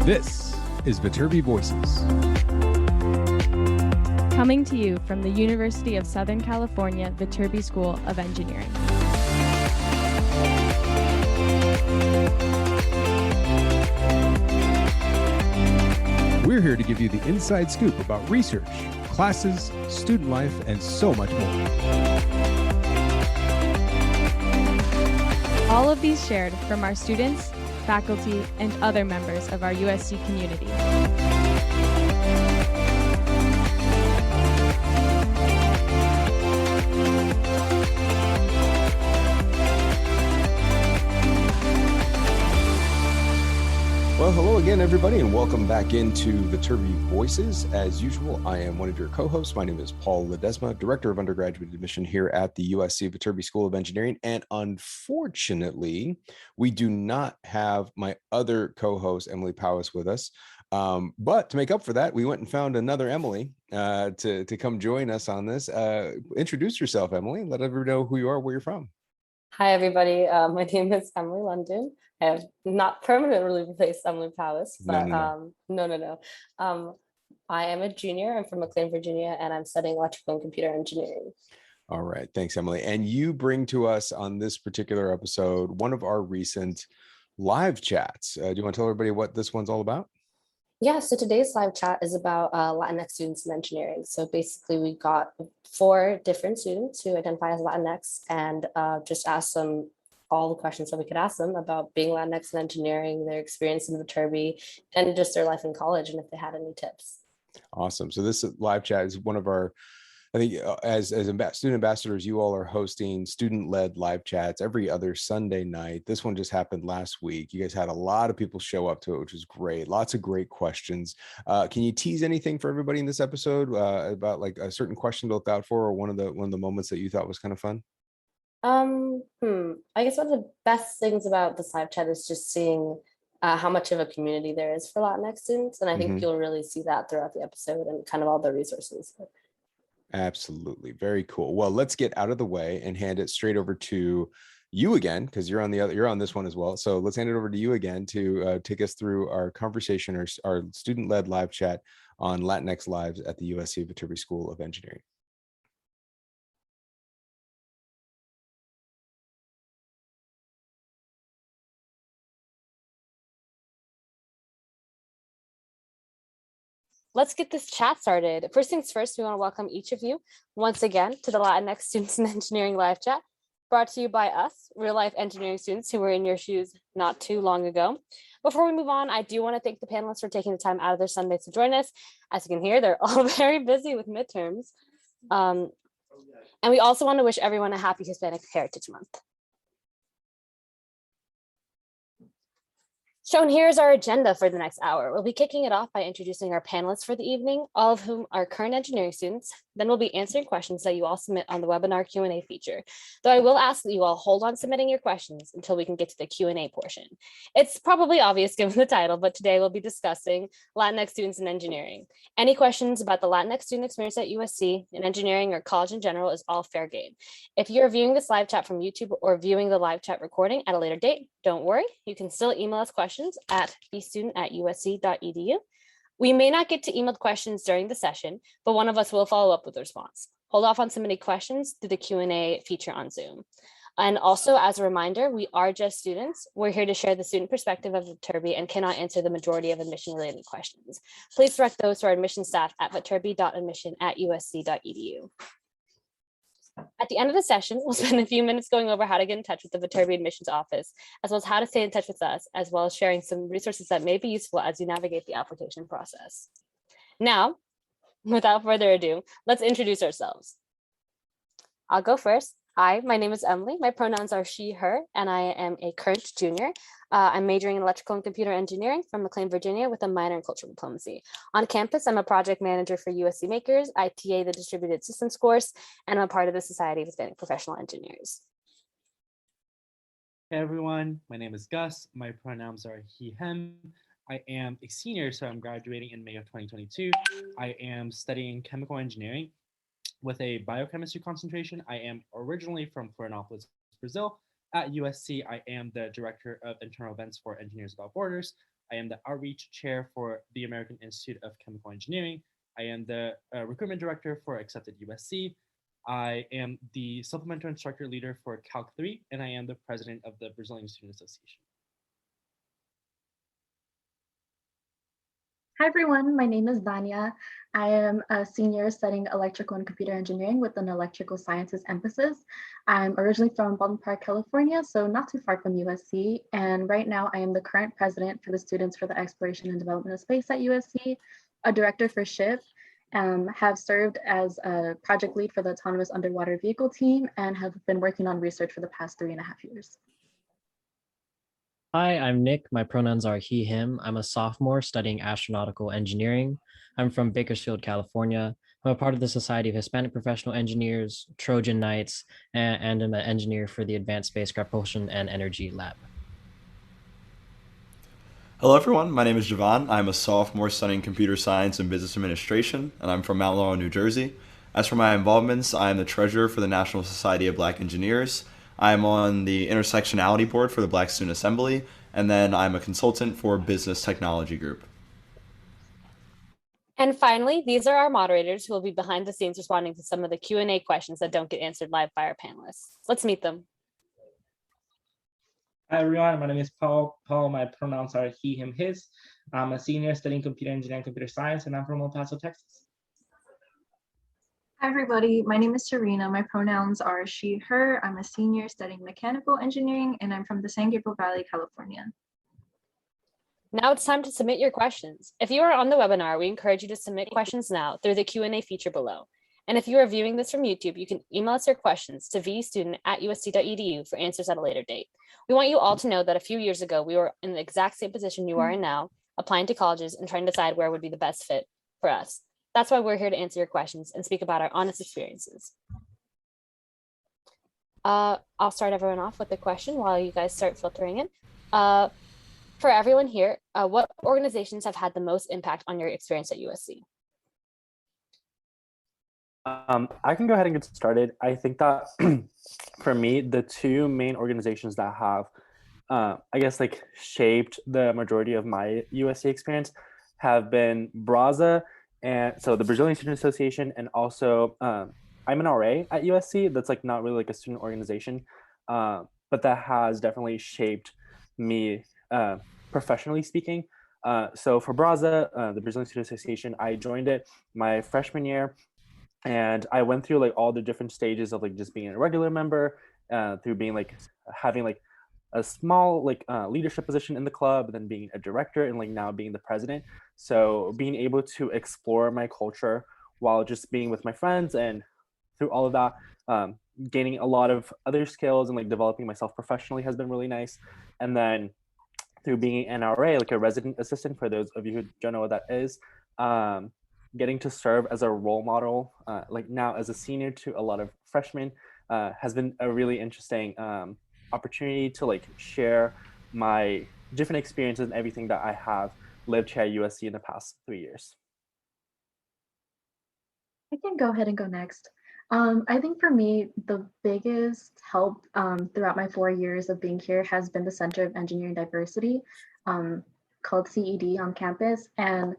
This is Viterbi Voices. Coming to you from the University of Southern California, Viterbi School of Engineering. We're here to give you the inside scoop about research, classes, student life, and so much more. All of these shared from our students, faculty, and other members of our USC community. Well, hello again, everybody, and welcome back into Viterbi Voices. As usual, I am one of your co-hosts. My name is Paul Ledesma, Director of Undergraduate Admission here at the USC Viterbi School of Engineering. And unfortunately, we do not have my other co-host, Emily Powis, with us. But to make up for that, we went and found another Emily to come join us on this. Introduce yourself, Emily. Let everybody know who you are, where you're from. Hi, everybody. My name is Emily London. I have not permanently replaced Emily Powis, but no. I am a junior. I'm from McLean, Virginia, and I'm studying electrical and computer engineering. All right. Thanks, Emily. And you bring to us on this particular episode one of our recent live chats. Do you want to tell everybody what this one's all about? Yeah, so today's live chat is about Latinx students in engineering. So basically, we got 4 different students who identify as Latinx and just asked them all the questions that we could ask them about being Latinx in engineering, their experience in Viterbi, and just their life in college, and if they had any tips. Awesome. So this live chat is one of our, I think as student ambassadors, you all are hosting student-led live chats every other Sunday night. This one just happened last week. You guys had a lot of people show up to it, which was great. Lots of great questions. Can you tease anything for everybody in this episode about like a certain question to look out for, or one of the moments that you thought was kind of fun? I guess one of the best things about this live chat is just seeing how much of a community there is for Latinx students. And I think you'll really see that throughout the episode and kind of all the resources. Absolutely. Very cool. Well, let's get out of the way and hand it straight over to you again, because you're on this one as well. So let's hand it over to you again to take us through our conversation, our student-led live chat on Latinx Lives at the USC Viterbi School of Engineering. Let's get this chat started. First things first, we want to welcome each of you once again to the Latinx Students in Engineering live chat, brought to you by us, real-life engineering students who were in your shoes not too long ago. Before we move on, I do want to thank the panelists for taking the time out of their Sunday to join us. As you can hear, they're all very busy with midterms. And we also want to wish everyone a happy Hispanic Heritage Month. Shown here is our agenda for the next hour. We'll be kicking it off by introducing our panelists for the evening, all of whom are current engineering students. Then we'll be answering questions that you all submit on the webinar Q&A feature. Though I will ask that you all hold on submitting your questions until we can get to the Q&A portion. It's probably obvious given the title, but today we'll be discussing Latinx students in engineering. Any questions about the Latinx student experience at USC in engineering or college in general is all fair game. If you're viewing this live chat from YouTube or viewing the live chat recording at a later date, don't worry, you can still email us questions at bstudent@usc.edu. We may not get to emailed questions during the session, but one of us will follow up with a response. Hold off on submitting questions through the Q&A feature on Zoom. And also, as a reminder, we are just students. We're here to share the student perspective of Viterbi and cannot answer the majority of admission-related questions. Please direct those to our admission staff at viterbi.admission@usc.edu. At the end of the session, we'll spend a few minutes going over how to get in touch with the Viterbi admissions office, as well as how to stay in touch with us, as well as sharing some resources that may be useful as you navigate the application process. Now, without further ado, let's introduce ourselves. I'll go first. Hi, my name is Emily. My pronouns are she, her, and I am a current junior. I'm majoring in electrical and computer engineering from McLean, Virginia, with a minor in cultural diplomacy. On campus, I'm a project manager for USC Makers. I TA the distributed systems course, and I'm a part of the Society of Hispanic Professional Engineers. Hey everyone, my name is Gus. My pronouns are he, him. I am a senior, so I'm graduating in May of 2022. I am studying chemical engineering with a biochemistry concentration. I am originally from Florianópolis, Brazil. At USC, I am the director of internal events for Engineers Without Borders, I am the outreach chair for the American Institute of Chemical Engineering. I am the recruitment director for Accepted USC. I am the supplemental instructor leader for Calc 3, and I am the president of the Brazilian Student Association. Hi everyone, my name is Vanya. I am a senior studying electrical and computer engineering with an electrical sciences emphasis. I'm originally from Baldwin Park, California, so not too far from USC. And right now I am the current president for the Students for the Exploration and Development of Space at USC, a director for SHIP, have served as a project lead for the Autonomous Underwater Vehicle team, and have been working on research for the past 3.5 years. Hi, I'm Nick. My pronouns are he, him. I'm a sophomore studying astronautical engineering. I'm from Bakersfield, California. I'm a part of the Society of Hispanic Professional Engineers, Trojan Knights, and I'm an engineer for the Advanced Spacecraft Propulsion and Energy Lab. Hello, everyone. My name is Javon. I'm a sophomore studying computer science and business administration, and I'm from Mount Laurel, New Jersey. As for my involvements, I am the treasurer for the National Society of Black Engineers. I'm on the intersectionality board for the Black Student Assembly, and then I'm a consultant for Business Technology Group. And finally, these are our moderators who will be behind the scenes responding to some of the Q&A questions that don't get answered live by our panelists. Let's meet them. Hi everyone, my name is Paul. My pronouns are he, him, his. I'm a senior studying computer engineering and computer science, and I'm from El Paso, Texas. Hi everybody, my name is Serena. My pronouns are she, her. I'm a senior studying mechanical engineering, and I'm from the San Gabriel Valley, California. Now it's time to submit your questions. If you are on the webinar, we encourage you to submit questions now through the Q&A feature below. And if you are viewing this from YouTube, you can email us your questions to vstudent@usc.edu for answers at a later date. We want you all to know that a few years ago, we were in the exact same position you are in now, applying to colleges and trying to decide where would be the best fit for us. That's why we're here to answer your questions and speak about our honest experiences. I'll start everyone off with a question while you guys start filtering in. For everyone here, what organizations have had the most impact on your experience at USC? I can go ahead and get started. I think that for me, the two main organizations that have, I guess, like shaped the majority of my USC experience have been BRAZA, and so the Brazilian Student Association, and also I'm an RA at USC. That's like not really like a student organization, but that has definitely shaped me professionally speaking. So for BRAZA, the Brazilian Student Association, I joined it my freshman year. And I went through like all the different stages of like just being a regular member, through being like having like a small like leadership position in the club, then being a director, and like now being the president. So being able to explore my culture while just being with my friends, and through all of that, gaining a lot of other skills and like developing myself professionally has been really nice. And then through being an NRA, like a resident assistant, for those of you who don't know what that is, getting to serve as a role model, like now as a senior to a lot of freshmen, has been a really interesting opportunity to like share my different experiences and everything that I have lived here at USC in the past 3 years. I can go ahead and go next. I think for me, the biggest help throughout my 4 years of being here has been the Center of Engineering Diversity, called CED on campus. And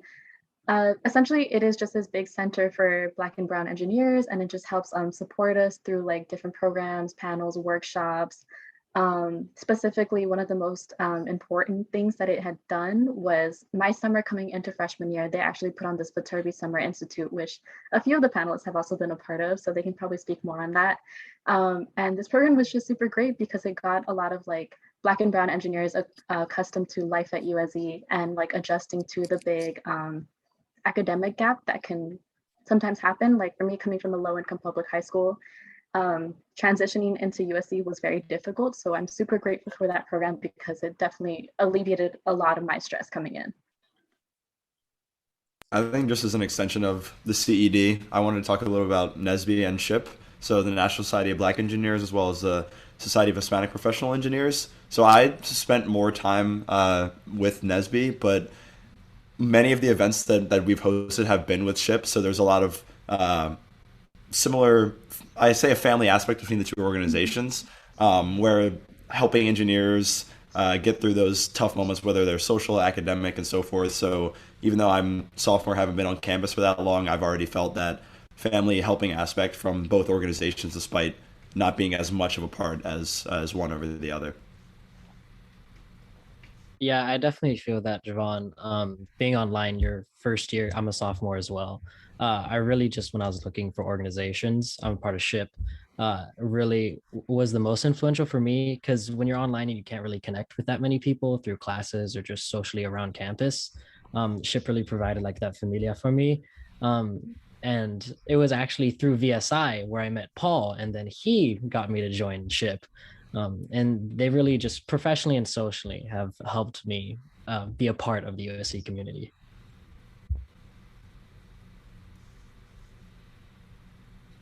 essentially, it is just this big center for Black and Brown engineers, and it just helps support us through like different programs, panels, workshops. Specifically, one of the most important things that it had done was my summer coming into freshman year, they actually put on this Viterbi Summer Institute, which a few of the panelists have also been a part of, so they can probably speak more on that. And this program was just super great because it got a lot of like Black and Brown engineers accustomed to life at USC and like adjusting to the big academic gap that can sometimes happen. Like for me, coming from a low-income public high school, transitioning into USC was very difficult. So I'm super grateful for that program because it definitely alleviated a lot of my stress coming in. I think just as an extension of the CED, I wanted to talk a little about NSBE and SHIP, so the National Society of Black Engineers, as well as the Society of Hispanic Professional Engineers. So I spent more time with NSBE, but many of the events that we've hosted have been with SHIP, so there's a lot of similar, I say, a family aspect between the two organizations, where helping engineers get through those tough moments, whether they're social, academic, and so forth. So even though I'm sophomore, haven't been on campus for that long, I've already felt that family helping aspect from both organizations, despite not being as much of a part as one over the other. Yeah, I definitely feel that, Javon. Being online your first year, I'm a sophomore as well. I really just, when I was looking for organizations, I'm a part of SHIP, really was the most influential for me because when you're online and you can't really connect with that many people through classes or just socially around campus, SHIP really provided like that familia for me. And it was actually through VSI where I met Paul, and then he got me to join SHIP. And they really just professionally and socially have helped me be a part of the USC community.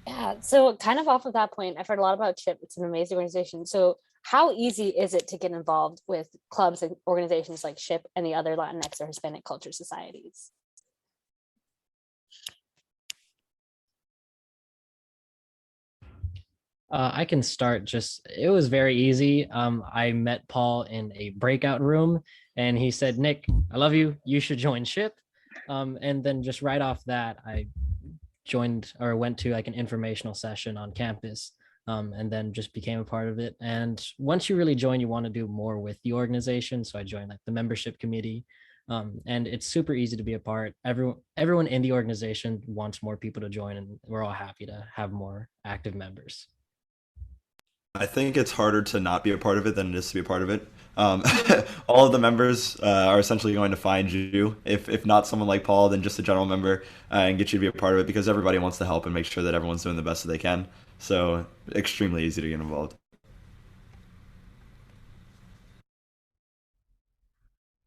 Yeah, so kind of off of that point, I've heard a lot about CHIP. It's an amazing organization. So how easy is it to get involved with clubs and organizations like SHIP and the other Latinx or Hispanic culture societies? I can start just, it was very easy. I met Paul in a breakout room and he said, Nick, I love you. You should join SHIP. And then just right off that, I joined or went to like an informational session on campus, and then just became a part of it. And once you really join, you want to do more with the organization. So I joined like the membership committee. And it's super easy to be a part. Everyone in the organization wants more people to join, and we're all happy to have more active members. I think it's harder to not be a part of it than it is to be a part of it. Um, all of the members are essentially going to find you, if not someone like Paul, then just a general member, and get you to be a part of it because everybody wants to help and make sure that everyone's doing the best that they can. So extremely easy to get involved.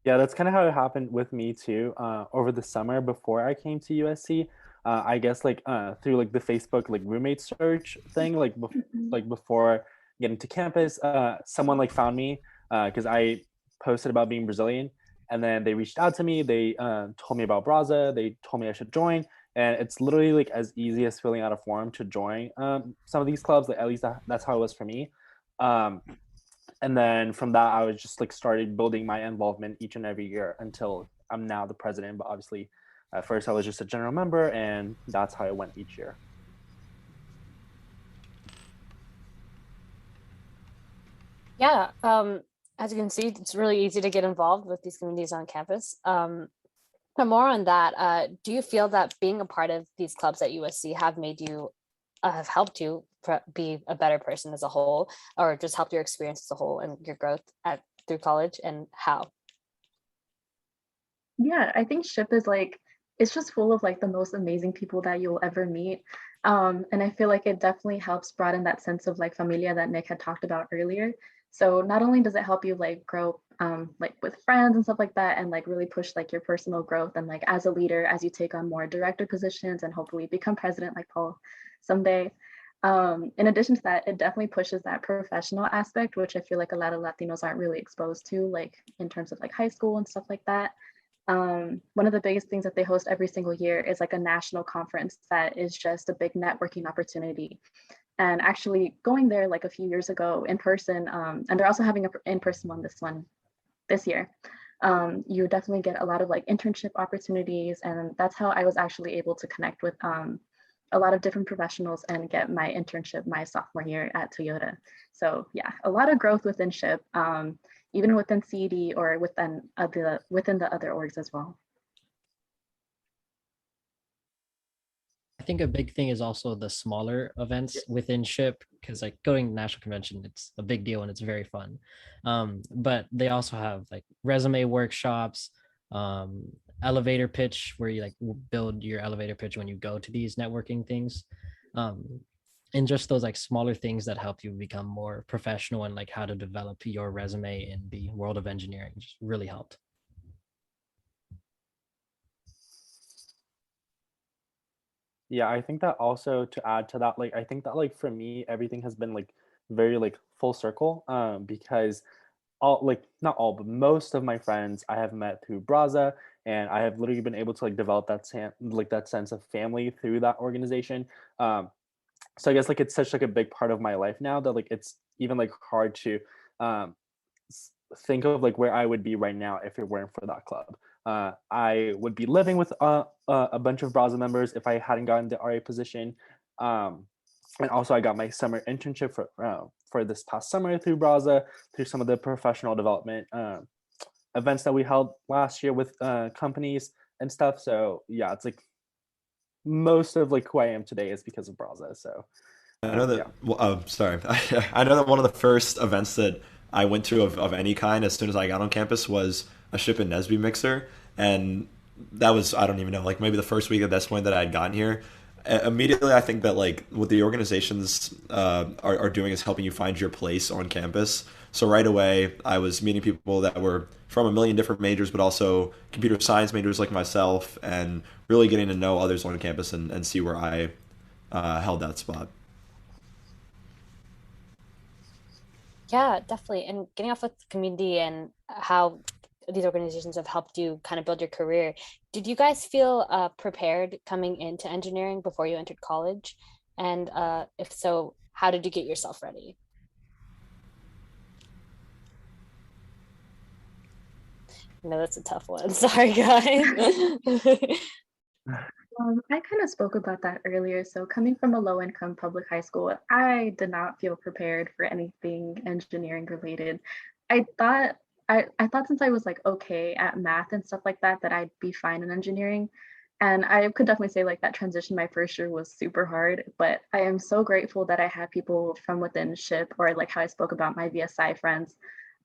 Yeah, that's kind of how it happened with me too. Over the summer before I came to USC, I guess like through like the Facebook like roommate search thing, like before getting to campus, someone like found me because I posted about being Brazilian, and then they reached out to me. They told me about Braza. They told me I should join, and it's literally like as easy as filling out a form to join some of these clubs. Like at least that's how it was for me. Um, and then from that I was just like started building my involvement each and every year until I'm now the president. But obviously at first I was just a general member, and that's how it went each year. Yeah, as you can see, it's really easy to get involved with these communities on campus. But more on that, do you feel that being a part of these clubs at USC have made you, have helped you be a better person as a whole, or just helped your experience as a whole and your growth at through college, and how? Yeah, I think SHIP is like, it's just full of like the most amazing people that you'll ever meet. And I feel like it definitely helps broaden that sense of like familia that Nick had talked about earlier. So not only does it help you like grow like with friends and stuff like that, and like really push like your personal growth and like as a leader as you take on more director positions and hopefully become president like Paul someday. In addition to that, it definitely pushes that professional aspect, which I feel like a lot of Latinos aren't really exposed to, like in terms of like high school and stuff like that. One of the biggest things that they host every single year is like a national conference that is just a big networking opportunity. And actually going there like a few years ago in person, and they're also having an in-person one this year. You definitely get a lot of like internship opportunities, and that's how I was actually able to connect with a lot of different professionals and get my internship my sophomore year at Toyota. So yeah, a lot of growth within SHIP, even within CED or within the other orgs as well. I think a big thing is also the smaller events within SHIP, because like going to national convention, it's a big deal and it's very fun. But they also have like resume workshops, elevator pitch where you like build your elevator pitch when you go to these networking things. Um, and just those like smaller things that help you become more professional and like how to develop your resume in the world of engineering just really helped. Yeah, I think that also to add to that, like I think that like for me, everything has been like very like full circle. Because all like not all, but most of my friends I have met through Braza, and I have literally been able to like develop like that sense of family through that organization. Um, so I guess like it's such like a big part of my life now that like it's even like hard to um think of like where I would be right now if it weren't for that club. I would be living with a bunch of Braza members if I hadn't gotten the RA position. And also, I got my summer internship for this past summer through Braza, through some of the professional development events that we held last year with companies and stuff. So yeah, it's like most of like who I am today is because of Braza. So I know that. yeah. Well, sorry. I know that one of the first events that I went to of any kind as soon as I got on campus was a Ship and Nesby mixer, and that was, I don't even know, like maybe the first week at this point that I had gotten here. Immediately, I think that like what the organizations are doing is helping you find your place on campus. So right away, I was meeting people that were from a million different majors, but also computer science majors like myself, and really getting to know others on campus and see where I held that spot. Yeah, definitely. And getting off with the community and how these organizations have helped you kind of build your career, did you guys feel prepared coming into engineering before you entered college? And if so, how did you get yourself ready? No, that's a tough one. Sorry, guys. I kind of spoke about that earlier. So coming from a low-income public high school, I did not feel prepared for anything engineering related. I thought I thought since I was like okay at math and stuff like that, that I'd be fine in engineering. And I could definitely say like that transition my first year was super hard, but I am so grateful that I had people from within SHIP, or like how I spoke about my VSI friends,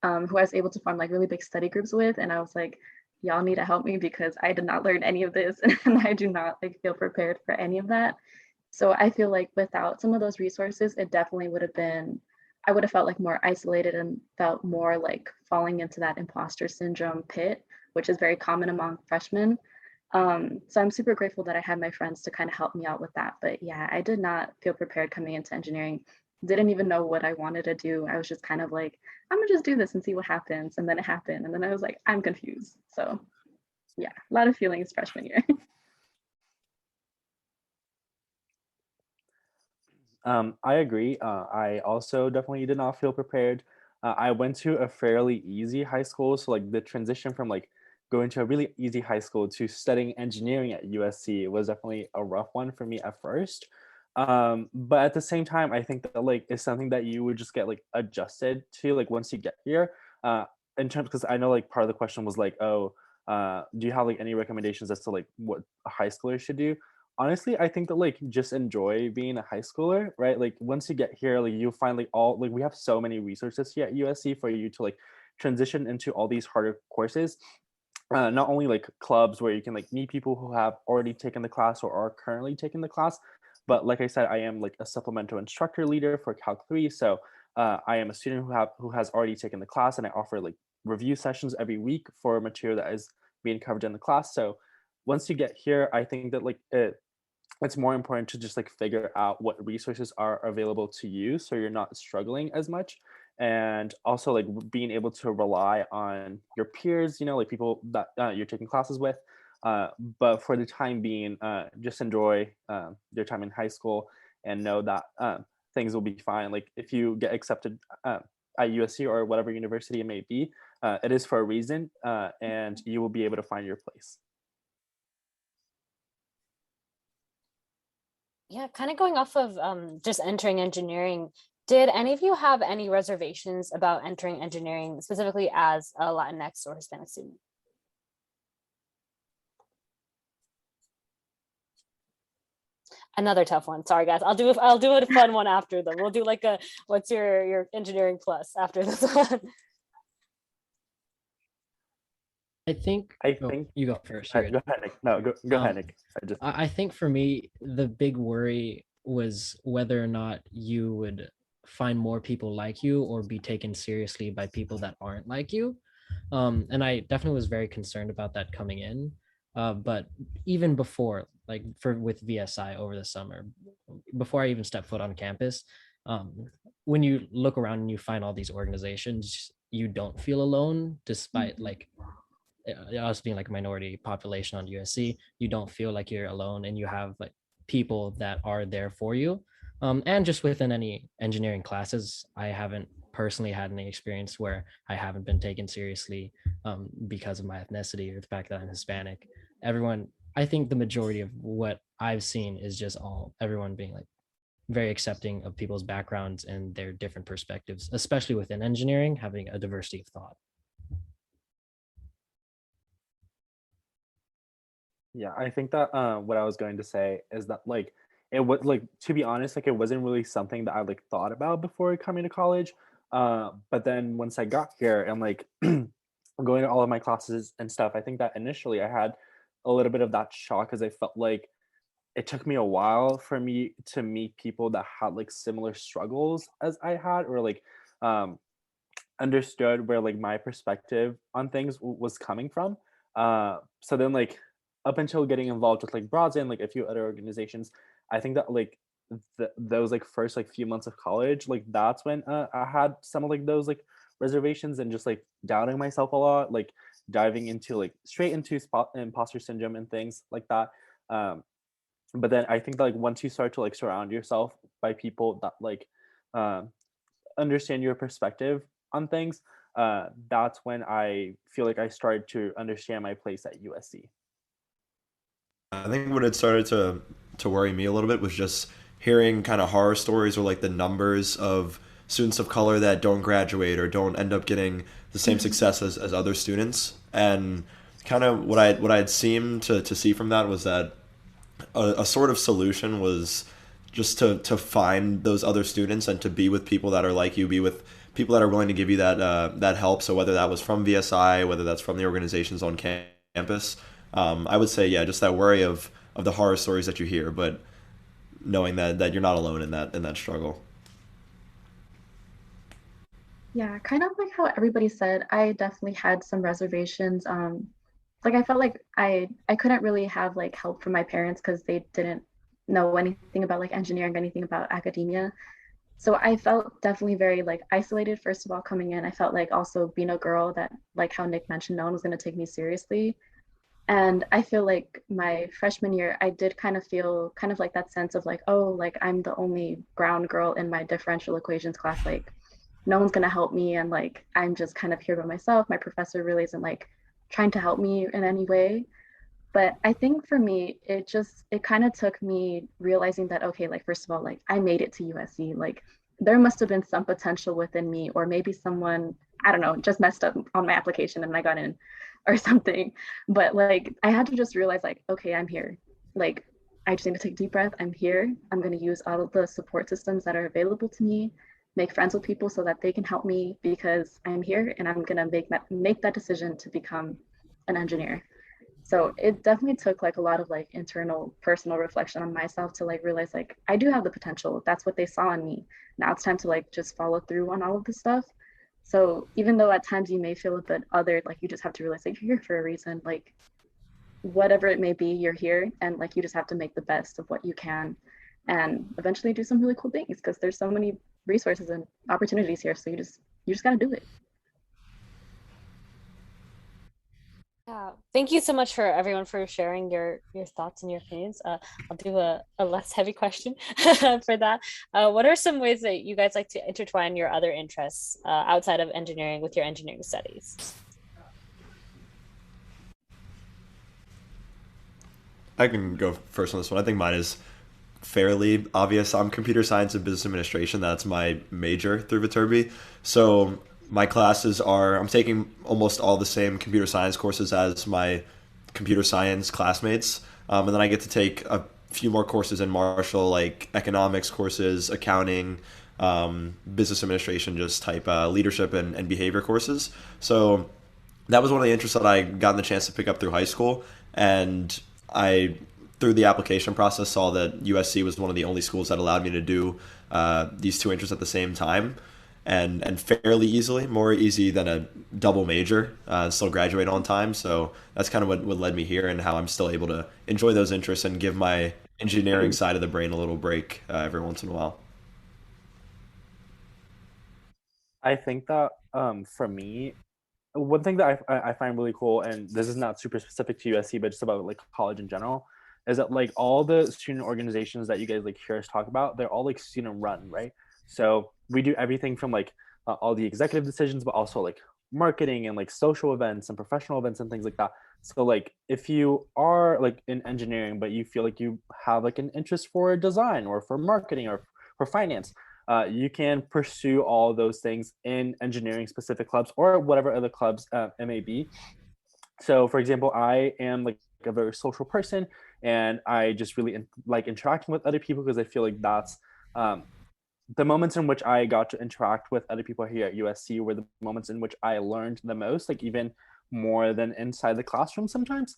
who I was able to form like really big study groups with. And I was like, y'all need to help me because I did not learn any of this and I do not like feel prepared for any of that. So I feel like without some of those resources, it definitely would have been, I would have felt like more isolated and felt more like falling into that imposter syndrome pit, which is very common among freshmen. So I'm super grateful that I had my friends to kind of help me out with that. But yeah, I did not feel prepared coming into engineering. Didn't even know what I wanted to do. I was just kind of like, I'm gonna just do this and see what happens. And then it happened. And then I was like, I'm confused. So yeah, a lot of feelings freshman year. I agree. I also definitely did not feel prepared. I went to a fairly easy high school, so like the transition from like going to a really easy high school to studying engineering at USC was definitely a rough one for me at first. But at the same time, I think that like it's something that you would just get like adjusted to like once you get here. In terms, because I know like part of the question was like, oh, do you have like any recommendations as to like what a high schooler should do? Honestly, I think that like just enjoy being a high schooler, right? Like once you get here, like you find like all like we have so many resources here at USC for you to like transition into all these harder courses. Not only like clubs where you can like meet people who have already taken the class or are currently taking the class, but like I said, I am like a supplemental instructor leader for Calc 3. So I am a student who has already taken the class, and I offer like review sessions every week for material that is being covered in the class. So once you get here, I think that like it's more important to just like figure out what resources are available to you so you're not struggling as much, and also like being able to rely on your peers, you know, like people that you're taking classes with. But for the time being, just enjoy your time in high school and know that things will be fine. Like if you get accepted at USC or whatever university it may be, it is for a reason, and you will be able to find your place. Yeah, kind of going off of just entering engineering, did any of you have any reservations about entering engineering, specifically as a Latinx or Hispanic student? Another tough one. Sorry, guys. I'll do a fun one after them. We'll do like a what's your engineering plus after this one. I think you go first. Go ahead, Nick. No, go ahead, Nick. I think for me, the big worry was whether or not you would find more people like you or be taken seriously by people that aren't like you. And I definitely was very concerned about that coming in. But even before, like with VSI over the summer, before I even stepped foot on campus, when you look around and you find all these organizations, you don't feel alone, despite like us being like a minority population on USC. You don't feel like you're alone, and you have like people that are there for you. And just within any engineering classes, I haven't personally had any experience where I haven't been taken seriously because of my ethnicity or the fact that I'm Hispanic. Everyone, I think the majority of what I've seen is just everyone being like very accepting of people's backgrounds and their different perspectives, especially within engineering, having a diversity of thought. Yeah, I think that what I was going to say is that like it was like, to be honest, like it wasn't really something that I like thought about before coming to college. But then once I got here and like going to all of my classes and stuff, I think that initially I had a little bit of that shock because I felt like it took me a while for me to meet people that had like similar struggles as I had, or like um understood where like my perspective on things was coming from. So then like up until getting involved with like Broads and like a few other organizations, I think that like those like first like few months of college, like that's when I had some of like those like reservations and just like doubting myself a lot, like diving into like straight into spot imposter syndrome and things like that. Um, but then I think that like once you start to like surround yourself by people that like um understand your perspective on things, that's when I feel like I started to understand my place at USC. I think what had started to worry me a little bit was just hearing kind of horror stories or like the numbers of students of color that don't graduate or don't end up getting the same success as other students. And kind of what I had seemed to see from that was that a sort of solution was just to find those other students and to be with people that are like you, be with people that are willing to give you that help. So whether that was from VSI, whether that's from the organizations on campus, I would say, yeah, just that worry of the horror stories that you hear, but knowing that you're not alone in that struggle. Yeah, kind of like how everybody said, I definitely had some reservations. Like I felt like I couldn't really have like help from my parents because they didn't know anything about like engineering, anything about academia. So I felt definitely very like isolated first of all coming in. I felt like also being a girl that like how Nick mentioned, no one was going to take me seriously. And I feel like my freshman year, I did kind of feel kind of like that sense of like, oh, like I'm the only brown girl in my differential equations class. Like no one's gonna help me, and like I'm just kind of here by myself. My professor really isn't like trying to help me in any way. But I think for me, it kind of took me realizing that okay, like first of all, like I made it to USC. Like there must have been some potential within me, or maybe someone, I don't know, just messed up on my application and I got in or something. But like I had to just realize like, okay, I'm here. Like I just need to take a deep breath. I'm here. I'm gonna use all of the support systems that are available to me, make friends with people so that they can help me because I'm here and I'm gonna make that decision to become an engineer. So it definitely took like a lot of like internal personal reflection on myself to like realize like I do have the potential. That's what they saw in me. Now it's time to like just follow through on all of this stuff. So even though at times you may feel a bit othered, like you just have to realize like you're here for a reason. Like whatever it may be, you're here and like you just have to make the best of what you can and eventually do some really cool things because there's so many resources and opportunities here. So you just gotta do it. Yeah, thank you so much for everyone for sharing your thoughts and your opinions. I'll do a less heavy question for that. What are some ways that you guys like to intertwine your other interests outside of engineering with your engineering studies? I can go first on this one. I think mine is fairly obvious. I'm computer science and business administration. That's my major through Viterbi. So my classes are, I'm taking almost all the same computer science courses as my computer science classmates. And then I get to take a few more courses in Marshall, like economics courses, accounting, business administration, just type leadership and behavior courses. So that was one of the interests that I got the chance to pick up through high school. And I, through the application process, saw that USC was one of the only schools that allowed me to do these two interests at the same time, and fairly easily, more easy than a double major, still graduate on time. So that's kind of what led me here and how I'm still able to enjoy those interests and give my engineering side of the brain a little break every once in a while. I think that for me, one thing that I find really cool, and this is not super specific to USC, but just about like college in general, is that like all the student organizations that you guys like hear us talk about, they're all like student run, right? So we do everything from like all the executive decisions, but also like marketing and like social events and professional events and things like that. So like if you are like in engineering, but you feel like you have like an interest for design or for marketing or for finance, you can pursue all those things in engineering specific clubs or whatever other clubs it may be. So for example, I am like a very social person, and I just really like interacting with other people because I feel like that's um, the moments in which I got to interact with other people here at USC were the moments in which I learned the most, like even more than inside the classroom sometimes.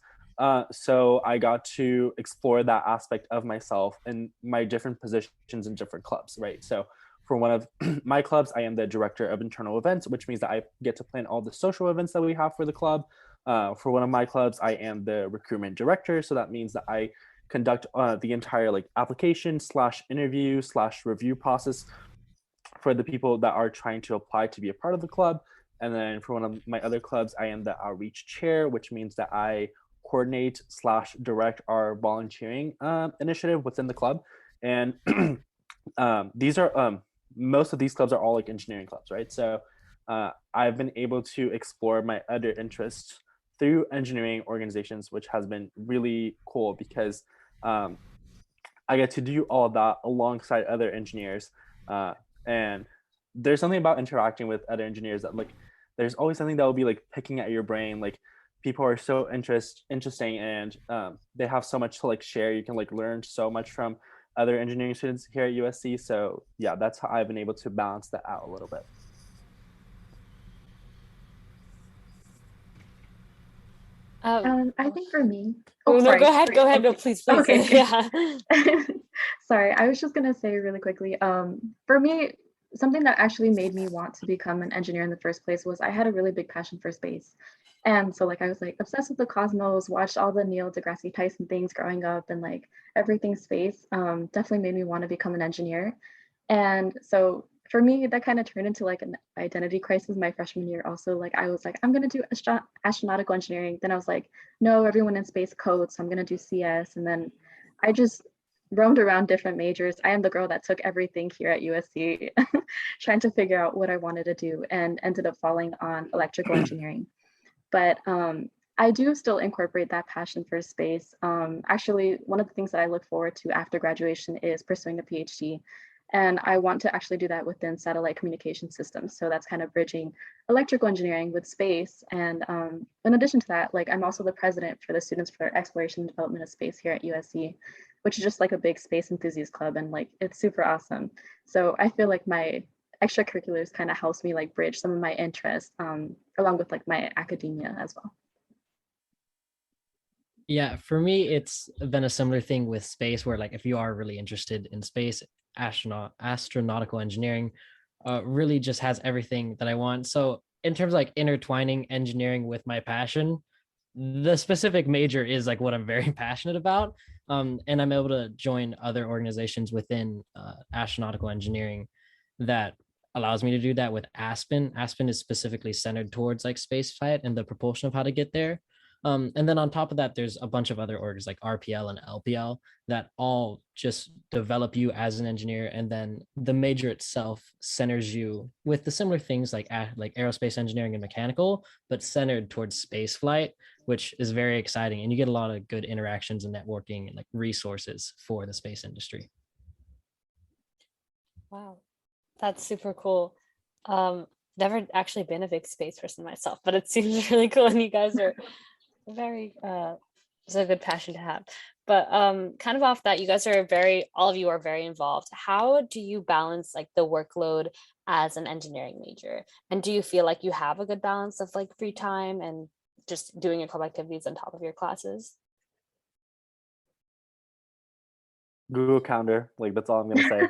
So I got to explore that aspect of myself in my different positions in different clubs, right? So for one of my clubs, I am the director of internal events, which means that I get to plan all the social events that we have for the club. For one of my clubs, I am the recruitment director. So that means that I conduct the entire like application / interview / review process for the people that are trying to apply to be a part of the club. And then for one of my other clubs, I am the outreach chair, which means that I coordinate / direct our volunteering initiative within the club. And these are most of these clubs are all like engineering clubs, right? So I've been able to explore my other interests through engineering organizations, which has been really cool because I get to do all of that alongside other engineers. And there's something about interacting with other engineers that like, there's always something that will be like picking at your brain. Like people are so interesting, and they have so much to like share. You can like learn so much from other engineering students here at USC. So yeah, that's how I've been able to balance that out a little bit. I think for me. Oh, no, sorry. go ahead. Go ahead. Okay. No, please, please. Okay. Yeah. Sorry, I was just gonna say really quickly. For me, something that actually made me want to become an engineer in the first place was I had a really big passion for space. And so like I was like obsessed with the cosmos, watched all the Neil deGrasse Tyson things growing up, and like everything space definitely made me want to become an engineer. And so for me, that kind of turned into like an identity crisis my freshman year. Also, like I was like, I'm gonna do astronautical engineering. Then I was like, no, everyone in space codes, so I'm gonna do CS. And then I just roamed around different majors. I am the girl that took everything here at USC, trying to figure out what I wanted to do, and ended up falling on electrical engineering. But I do still incorporate that passion for space. Actually, one of the things that I look forward to after graduation is pursuing a PhD. And I want to actually do that within satellite communication systems. So that's kind of bridging electrical engineering with space. And in addition to that, like I'm also the president for the Students for Exploration and Development of Space here at USC, which is just like a big space enthusiast club, and like it's super awesome. So I feel like my extracurriculars kind of helps me like bridge some of my interests along with like my academia as well. Yeah, for me, it's been a similar thing with space where like if you are really interested in space, astronautical engineering really just has everything that I want. So in terms of like intertwining engineering with my passion, the specific major is like what I'm very passionate about. And I'm able to join other organizations within astronautical engineering that allows me to do that with Aspen. Aspen is specifically centered towards like space flight and the propulsion of how to get there. And then on top of that, there's a bunch of other orgs like RPL and LPL that all just develop you as an engineer. And then the major itself centers you with the similar things like aerospace engineering and mechanical, but centered towards space flight, which is very exciting. And you get a lot of good interactions and networking and like resources for the space industry. Wow, that's super cool. Never actually been a big space person myself, but it seems really cool, and you guys are very it's a good passion to have. But kind of off that, you guys are all of you are very involved. How do you balance like the workload as an engineering major? And do you feel like you have a good balance of like free time and just doing your club activities on top of your classes? Google Calendar, like that's all I'm gonna say.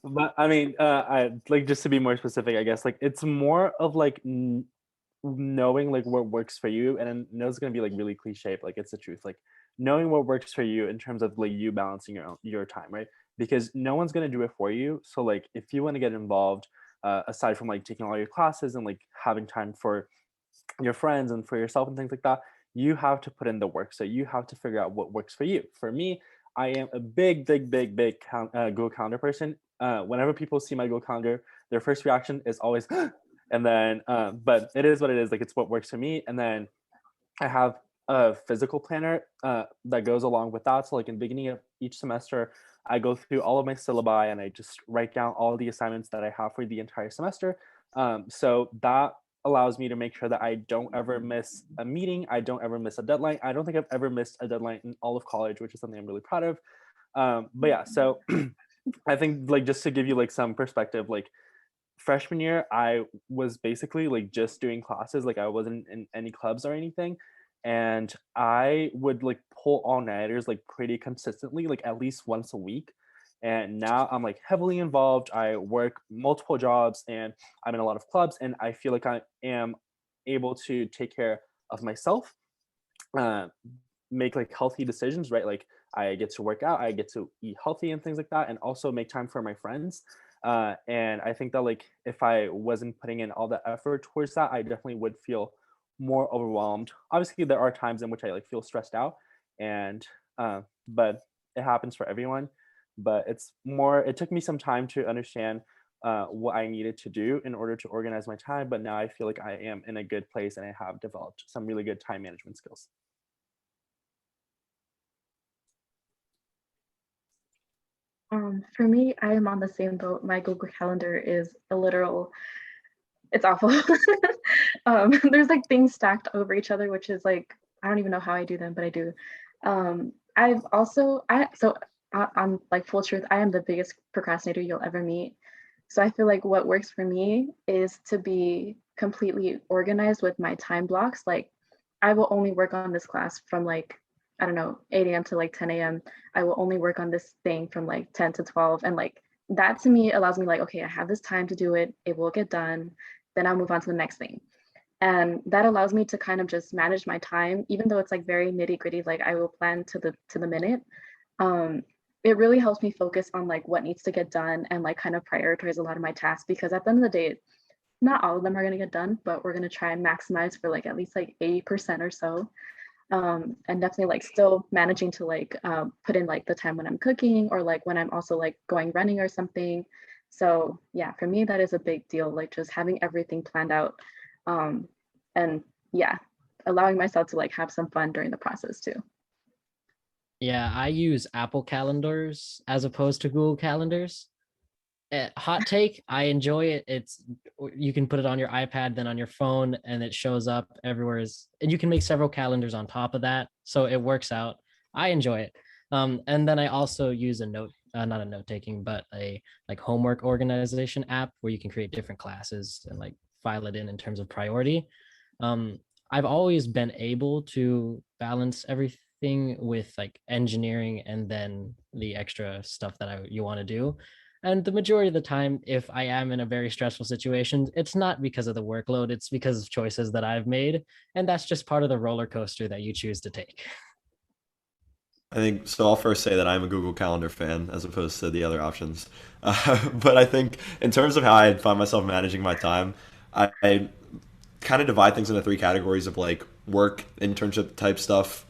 But I mean, I like just to be more specific, I guess like it's more of like knowing like what works for you, and I know it's gonna be like really cliche, but like it's the truth. Like knowing what works for you in terms of like you balancing your time, right? Because no one's gonna do it for you. So like if you want to get involved, aside from like taking all your classes and like having time for your friends and for yourself and things like that, you have to put in the work. So you have to figure out what works for you. For me, I am a big Google Calendar person. whenever people see my Google Calendar, their first reaction is always, and then, but it is what it is. Like, it's what works for me. And then I have a physical planner that goes along with that. So like in the beginning of each semester, I go through all of my syllabi and I just write down all the assignments that I have for the entire semester. So that allows me to make sure that I don't ever miss a meeting. I don't ever miss a deadline. I don't think I've ever missed a deadline in all of college, which is something I'm really proud of. But yeah, so I think like just to give you like some perspective, like freshman year, I was basically like just doing classes. Like I wasn't in any clubs or anything. And I would like pull all-nighters like pretty consistently, like at least once a week. And now I'm like heavily involved. I work multiple jobs and I'm in a lot of clubs, and I feel like I am able to take care of myself, uh, make like healthy decisions, right? Like I get to work out, I get to eat healthy and things like that, and also make time for my friends. And I think that like if I wasn't putting in all the effort towards that, I definitely would feel more overwhelmed. Obviously, there are times in which I like feel stressed out, and but it happens for everyone. But it's more. It took me some time to understand what I needed to do in order to organize my time. But now I feel like I am in a good place, and I have developed some really good time management skills. For me, I am on the same boat. My Google Calendar is a literal, it's awful. There's like things stacked over each other, which is like, I don't even know how I do them, but I do. I've also, I'm like full truth, I am the biggest procrastinator you'll ever meet. So I feel like what works for me is to be completely organized with my time blocks. Like I will only work on this class from like, I don't know, 8 a.m. to like 10 a.m. I will only work on this thing from like 10 to 12. And like that to me allows me like, okay, I have this time to do it. It will get done. Then I'll move on to the next thing. And that allows me to kind of just manage my time, even though it's like very nitty gritty, like I will plan to the minute. It really helps me focus on like what needs to get done and like kind of prioritize a lot of my tasks, because at the end of the day, not all of them are going to get done, but we're going to try and maximize for like at least like 80% or so. And definitely like still managing to like put in like the time when I'm cooking or like when I'm also like going running or something. So yeah, for me that is a big deal, like just having everything planned out, and yeah, allowing myself to like have some fun during the process too. Yeah, I use Apple calendars as opposed to Google calendars. Hot take, I enjoy it. It's you can put it on your iPad, then on your phone, and it shows up everywhere. And you can make several calendars on top of that, so it works out. I enjoy it. And then I also use a note, not a note taking, but a like homework organization app where you can create different classes and like file it in terms of priority. Um, I've always been able to balance everything with like engineering and then the extra stuff that you want to do. And the majority of the time, if I am in a very stressful situation, it's not because of the workload, it's because of choices that I've made. And that's just part of the roller coaster that you choose to take. I think so. I'll first say that I'm a Google Calendar fan as opposed to the other options. But I think in terms of how I find myself managing my time, I kind of divide things into three categories of like work, internship type stuff,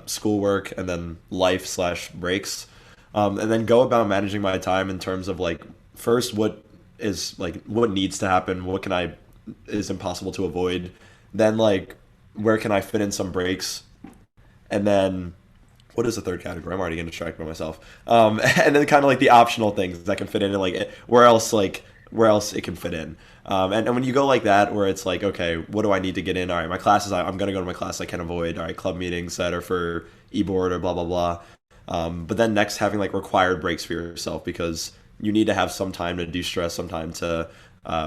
schoolwork, and then life slash breaks. And then go about managing my time in terms of like first what needs to happen, what can I is impossible to avoid, then like where can I fit in some breaks, and then what is the third category? I'm already getting distracted by myself. And then kind of like the optional things that can fit in, and like where else it can fit in. And when you go like that, where it's like, okay, what do I need to get in? All right, my classes, I'm going to go to my class I can avoid. All right, club meetings that are for e-board or blah, blah, blah. But then next, having like required breaks for yourself, because you need to have some time to de-stress, some time to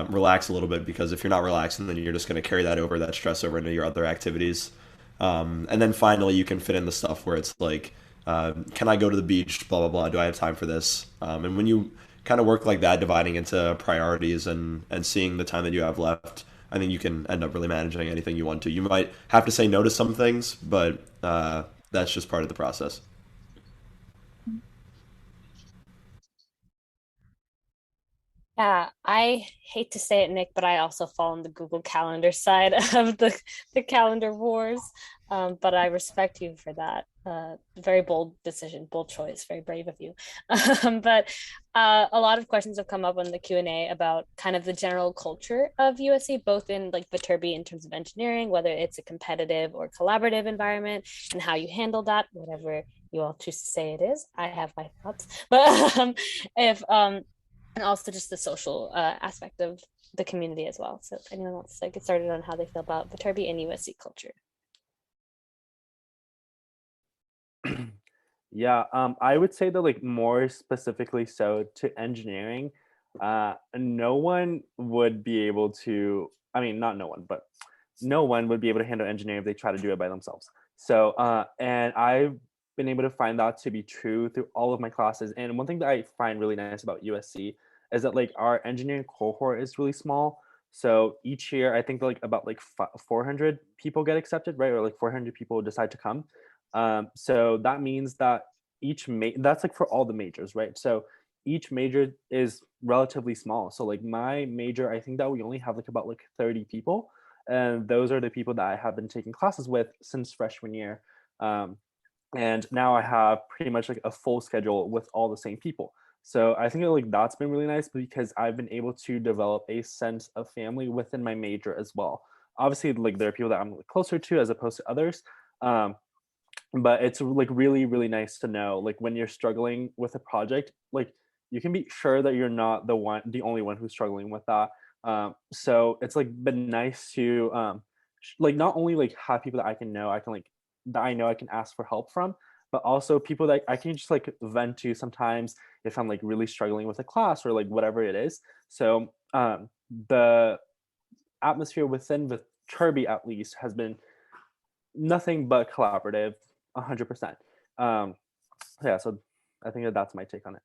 relax a little bit, because if you're not relaxing, then you're just going to carry that stress over into your other activities. And then finally, you can fit in the stuff where it's like, can I go to the beach? Blah, blah, blah. Do I have time for this? And when you kind of work like that, dividing into priorities and seeing the time that you have left, I think you can end up really managing anything you want to. You might have to say no to some things, but that's just part of the process. Yeah, I hate to say it, Nick, but I also fall on the Google Calendar side of the calendar wars. But I respect you for that. very bold decision, bold choice, very brave of you. But a lot of questions have come up on the Q&A about kind of the general culture of USC, both in like Viterbi in terms of engineering, whether it's a competitive or collaborative environment, and how you handle that, whatever you all choose to say it is. I have my thoughts, but if and also just the social aspect of the community as well. So if anyone wants to get started on how they feel about Viterbi and USC culture. Yeah, I would say that like more specifically so to engineering, no one would be able to, I mean, not no one, but no one would be able to handle engineering if they try to do it by themselves. So, and I've been able to find that to be true through all of my classes. And one thing that I find really nice about USC is that like our engineering cohort is really small. So each year, I think like about like 400 people get accepted, right? Or like 400 people decide to come. So that means that that's like for all the majors, right? So each major is relatively small. So like my major, I think that we only have like about like 30 people. And those are the people that I have been taking classes with since freshman year. And now I have pretty much like a full schedule with all the same people. So I think that, like that's been really nice because I've been able to develop a sense of family within my major as well. Obviously, like there are people that I'm closer to as opposed to others. But it's like really really nice to know like when you're struggling with a project, like you can be sure that you're not the only one who's struggling with that. So it's like been nice to like not only like have people that I can like that I know I can ask for help from, but also people that I can just like vent to sometimes if I'm like really struggling with a class or like whatever it is. So the atmosphere within the Turby at least has been nothing but collaborative, 100%. Yeah, so I think that that's my take on it.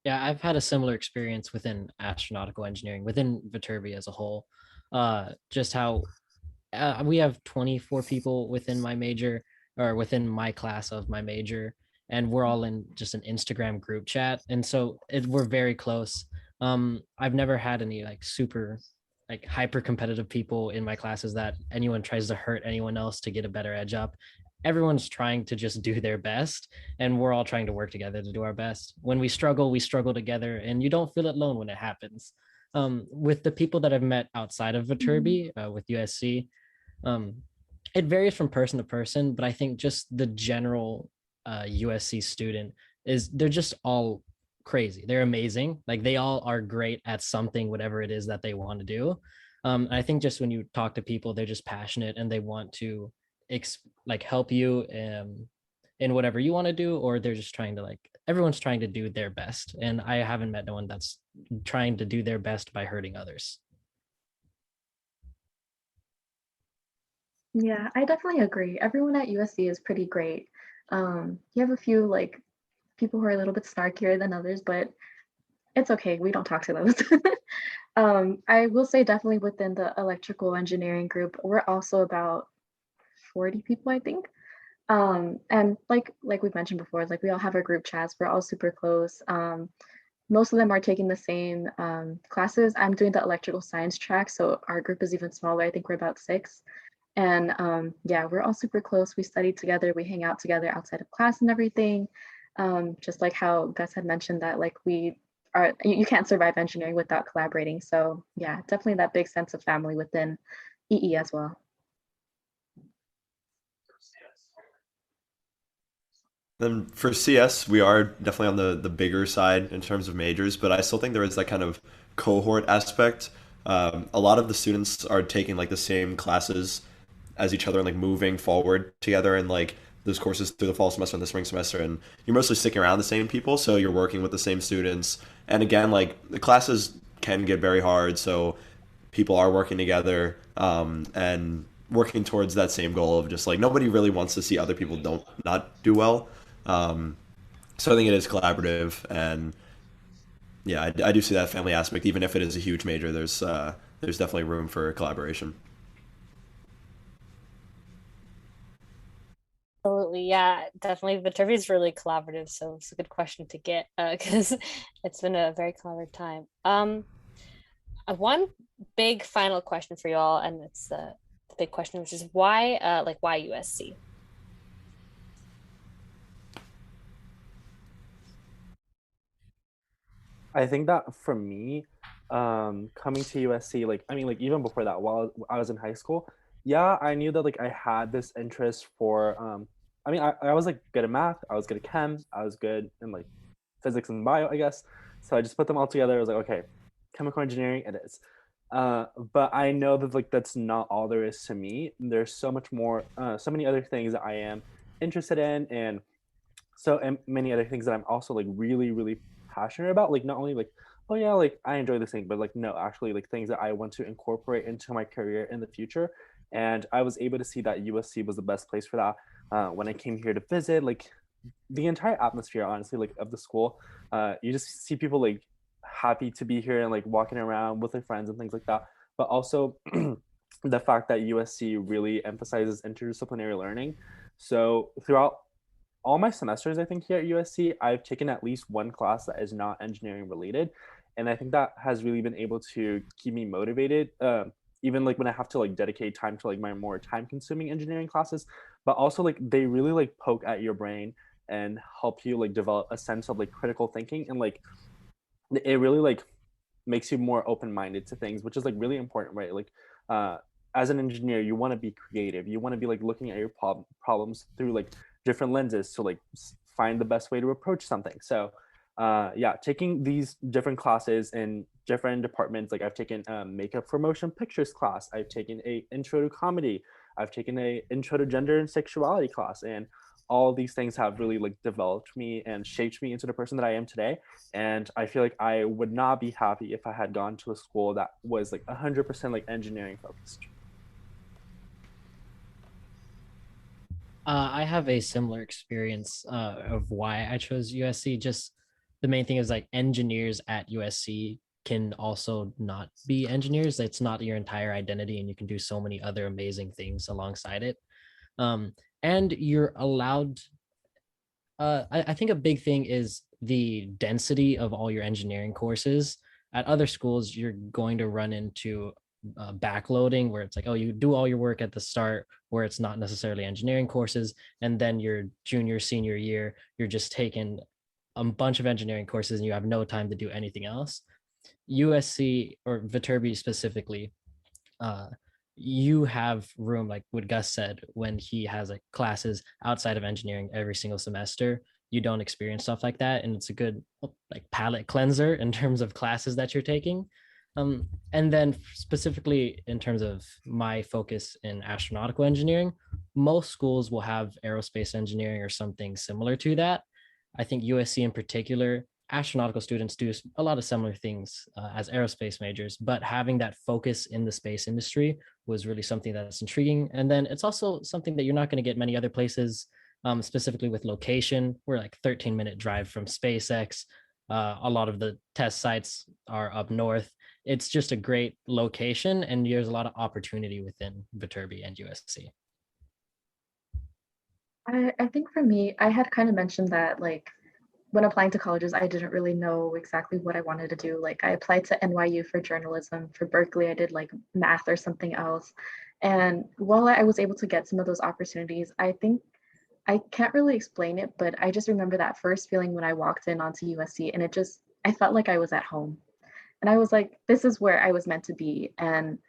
Yeah, I've had a similar experience within astronautical engineering, within Viterbi as a whole. Just how we have 24 people within my major or within my class of my major, and we're all in just an Instagram group chat, and so we're very close. I've never had any like super like hyper competitive people in my classes that anyone tries to hurt anyone else to get a better edge up. Everyone's trying to just do their best, and we're all trying to work together to do our best. When we struggle together, and you don't feel alone when it happens. With the people that I've met outside of Viterbi, with USC, um, it varies from person to person, but I think just the general USC student is they're just all crazy. They're amazing. Like they all are great at something, whatever it is that they want to do. I think just when you talk to people, they're just passionate and they want to like help you in whatever you want to do, or they're just trying to like everyone's trying to do their best. And I haven't met no one that's trying to do their best by hurting others. Yeah, I definitely agree. Everyone at USC is pretty great. You have a few like people who are a little bit snarkier than others, but it's okay. We don't talk to those. I will say definitely within the electrical engineering group, we're also about 40 people, I think. And like we've mentioned before, like we all have our group chats. We're all super close. Most of them are taking the same classes. I'm doing the electrical science track, so our group is even smaller. I think we're about 6. And yeah, we're all super close. We study together, we hang out together outside of class and everything. Just like how Gus had mentioned that like you can't survive engineering without collaborating. So yeah, definitely that big sense of family within EE as well. Then for CS, we are definitely on the bigger side in terms of majors, but I still think there is that kind of cohort aspect. A lot of the students are taking like the same classes as each other and like moving forward together in like those courses through the fall semester and the spring semester, and you're mostly sticking around the same people, so you're working with the same students. And again, like the classes can get very hard, so people are working together and working towards that same goal of just like nobody really wants to see other people don't not do well. Um, so I think it is collaborative, and yeah, I do see that family aspect. Even if it is a huge major, there's definitely room for collaboration. Absolutely, yeah, definitely. Viterbi is really collaborative, so it's a good question to get because it's been a very collaborative time. One big final question for you all, and it's the big question, which is why USC? I think that for me, coming to USC, like I mean, like even before that, while I was in high school, yeah, I knew that like I had this interest for. I mean, I was like good at math. I was good at chem. I was good in like physics and bio, I guess. So I just put them all together. I was like, okay, chemical engineering, it is. But I know that like that's not all there is to me. There's so much more, so many other things that I am interested in, and and many other things that I'm also like really, really passionate about. Like not only like, oh yeah, like I enjoy this thing, but like no, actually like things that I want to incorporate into my career in the future. And I was able to see that USC was the best place for that when I came here to visit. Like the entire atmosphere, honestly, like of the school, you just see people like happy to be here and like walking around with their friends and things like that. But also the fact that USC really emphasizes interdisciplinary learning. So throughout all my semesters, I think here at USC, I've taken at least one class that is not engineering related, and I think that has really been able to keep me motivated. Even like when I have to like dedicate time to like my more time consuming engineering classes, but also like they really like poke at your brain and help you like develop a sense of like critical thinking, and like it really like makes you more open minded to things, which is like really important, right? Like as an engineer, you want to be creative. You want to be like looking at your problems through like different lenses to like find the best way to approach something. So yeah, taking these different classes in different departments, like I've taken a makeup for motion pictures class, I've taken a intro to comedy, I've taken a intro to gender and sexuality class, and all these things have really like developed me and shaped me into the person that I am today. And I feel like I would not be happy if I had gone to a school that was like 100% like engineering focused. I have a similar experience of why I chose USC. Just the main thing is like engineers at USC can also not be engineers. It's not your entire identity, and you can do so many other amazing things alongside it. Um, and you're allowed. I think a big thing is the density of all your engineering courses. At other schools, you're going to run into backloading where it's like, oh, you do all your work at the start where it's not necessarily engineering courses. And then your junior, senior year, you're just taking a bunch of engineering courses and you have no time to do anything else. USC or Viterbi specifically, uh, you have room, like what Gus said, when he has like classes outside of engineering every single semester. You don't experience stuff like that, and it's a good like palate cleanser in terms of classes that you're taking. And then specifically in terms of my focus in astronautical engineering, most schools will have aerospace engineering or something similar to that. I think USC in particular, astronautical students do a lot of similar things as aerospace majors, but having that focus in the space industry was really something that's intriguing. And then it's also something that you're not going to get many other places, specifically with location. We're like 13-minute drive from SpaceX. A lot of the test sites are up north. It's just a great location, and there's a lot of opportunity within Viterbi and USC. I think for me, I had kind of mentioned that like when applying to colleges, I didn't really know exactly what I wanted to do. Like I applied to NYU for journalism. For Berkeley, I did like math or something else. And while I was able to get some of those opportunities, I think I can't really explain it, but I just remember that first feeling when I walked in onto USC, and I felt like I was at home. And I was like, this is where I was meant to be. And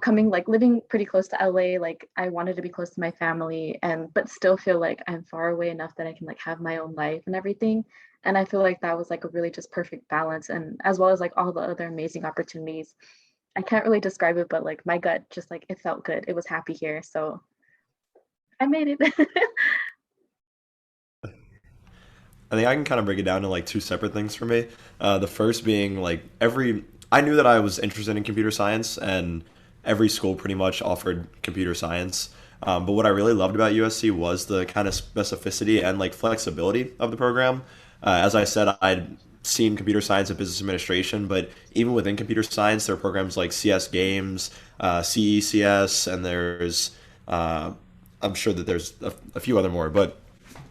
coming like living pretty close to LA, like I wanted to be close to my family and but still feel like I'm far away enough that I can like have my own life and everything. And I feel like that was like a really just perfect balance, and as well as like all the other amazing opportunities. I can't really describe it, but like my gut just like it felt good. It was happy here. So I made it. I think I can kind of break it down to like two separate things for me. The first being like I knew that I was interested in computer science, and every school pretty much offered computer science. But what I really loved about USC was the kind of specificity and like flexibility of the program. As I said, I'd seen computer science and business administration, but even within computer science, there are programs like CS Games, CECS, and I'm sure that there's a few other more, but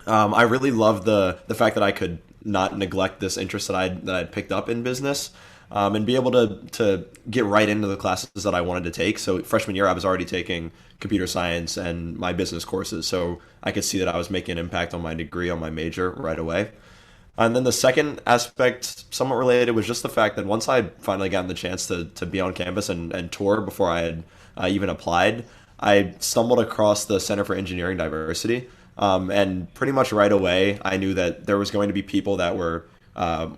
I really love the fact that I could not neglect this interest that I'd picked up in business, and be able to get right into the classes that I wanted to take. So freshman year, I was already taking computer science and my business courses, so I could see that I was making an impact on my degree, on my major right away. And then the second aspect, somewhat related, was just the fact that once I had finally gotten the chance to be on campus and tour before I had even applied, I stumbled across the Center for Engineering Diversity. And pretty much right away, I knew that there was going to be people that were